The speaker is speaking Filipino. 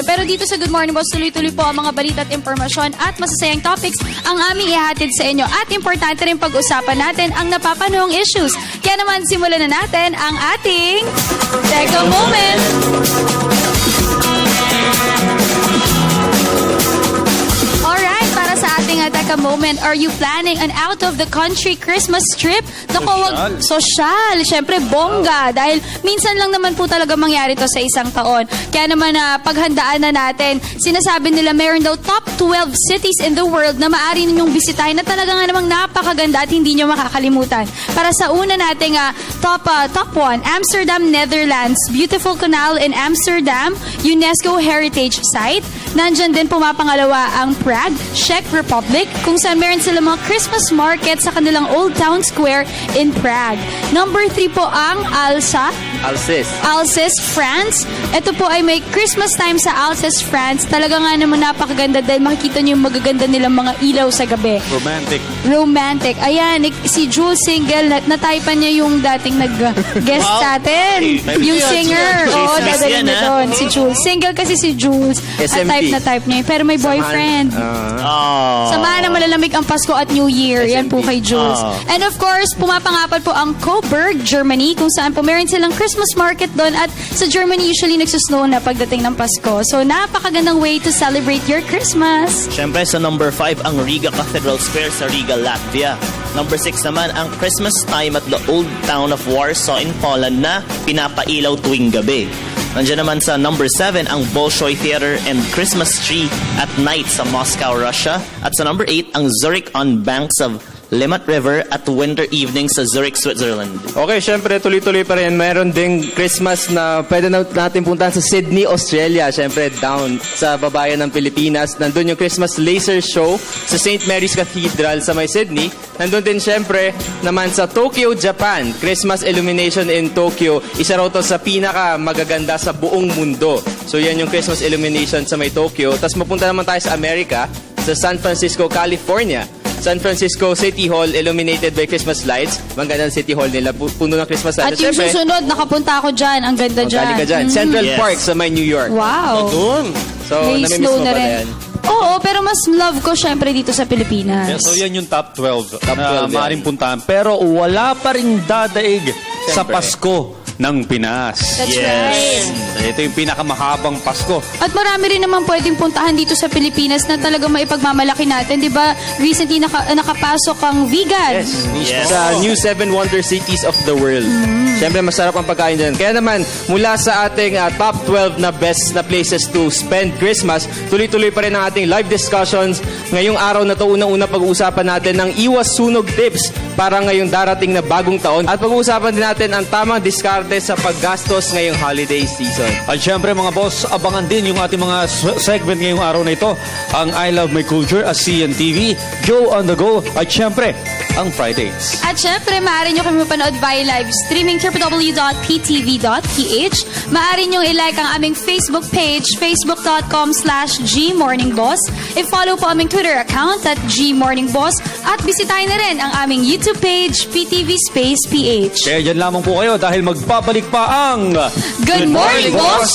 Pero dito sa Good Morning Boss, tuloy-tuloy po ang mga balita at impormasyon at masasayang topics ang aming ihatid sa inyo. At importante rin pag-usapan natin ang napapanahong issues. Kaya naman simulan na natin ang ating Teka Moment! Alright, para sa ating Teka Moment, are you planning an out-of-the-country Christmas trip? Naku, wag sosyal. Siyempre, bongga. Dahil minsan lang naman po talaga mangyari to sa isang taon. Kaya naman, paghandaan na natin, sinasabi nila meron daw top 12 cities in the world na maaari ninyong bisitahin na talaga nga namang napakaganda at hindi nyo makakalimutan. Para sa una nating top 1, Amsterdam, Netherlands. Beautiful Canal in Amsterdam, UNESCO Heritage Site. Nandyan din pumapangalawa ang Prague, Czech Republic, kung saan meron sila mga Christmas market sa kanilang Old Town Square in Prague. Number 3 po ang Alsace, France. Ito po ay may Christmas time sa Alsace, France. Talaga nga naman napakaganda dahil makikita nyo yung magaganda nilang mga ilaw sa gabi. Romantic. Ayan, si Jules Single, nataypan niya yung dating nag-guest natin. Yung singer. Oo, dadalhin na doon. Si Jules. Single kasi si Jules. At type niya. Pero may boyfriend. Samahan na malalamig ang Pasko at New Year. Yan po kay Jules. And of course, pumapangapat po ang Coburg, Germany, kung saan po meron silang Christmas market doon. At sa Germany, usually nagsasnow na pagdating ng Pasko. So, napakagandang way to celebrate your Christmas. Siyempre, sa number 5, ang Riga Cathedral Square sa Riga, Latvia. Number 6 naman, ang Christmas time at the Old Town of Warsaw in Poland na pinapailaw tuwing gabi. Nandiyan naman sa number 7, ang Bolshoi Theater and Christmas Tree at Night sa Moscow, Russia. At sa number 8, ang Zurich on banks of Limmat River at Winter Evening sa Zurich, Switzerland. Okay, syempre tuloy-tuloy pa rin. Meron ding Christmas na pwede natin puntahan sa Sydney, Australia. Syempre down sa babayan ng Pilipinas. Nandun yung Christmas laser show sa St. Mary's Cathedral sa may Sydney. Nandun din syempre naman sa Tokyo, Japan. Christmas illumination in Tokyo. Isa raw to sa pinaka magaganda sa buong mundo. So yan yung Christmas illumination sa may Tokyo. Tapos mapunta naman tayo sa Amerika, sa San Francisco, California. San Francisco City Hall illuminated by Christmas lights. Maganda ang City Hall nila. Puno ng Christmas lights. At yung susunod, nakapunta ako dyan. Ang ganda dyan. Ka dyan. Central Park sa may New York. Wow. So, May namimiss snow mo na ba rin. yan? Oo, pero mas love ko syempre dito sa Pilipinas. So yan yung top 12 Top 12 na yan. maaaring puntahan. Pero wala pa rin dadaig sa Pasko ng Pinas. That's right. Ito yung pinakamahabang Pasko. At marami rin naman pwedeng puntahan dito sa Pilipinas na talagang maipagmamalaki natin. Di ba, recently nakapasok ang vegan. Yes. Sa New 7 Wonder Cities of the World. Siyempre, masarap ang pagkain dyan. Kaya naman, mula sa ating top 12 na best na places to spend Christmas, tuloy-tuloy pa rin ang ating live discussions. Ngayong araw na to, unang-una pag-uusapan natin ng iwas sunog tips para ngayong darating na bagong taon. At pag-uusapan din natin ang tamang diskarte sa paggastos ngayong holiday season. At syempre mga boss, abangan din yung ating mga segment ngayong araw na ito. Ang I Love My Culture as CNTV, Joe on the Go, at syempre, ang Fridays. At syempre, maaari nyo kami mapanood via live streaming www.ptv.ph. Maaari nyo i-like ang aming Facebook page, facebook.com/gmorningboss. I-follow po aming Twitter account at gmorningboss. At bisitahin na rin ang aming YouTube page, PTV Space PH. Kaya dyan lamang po kayo dahil magbabalik pa ang Good Morning, Boss!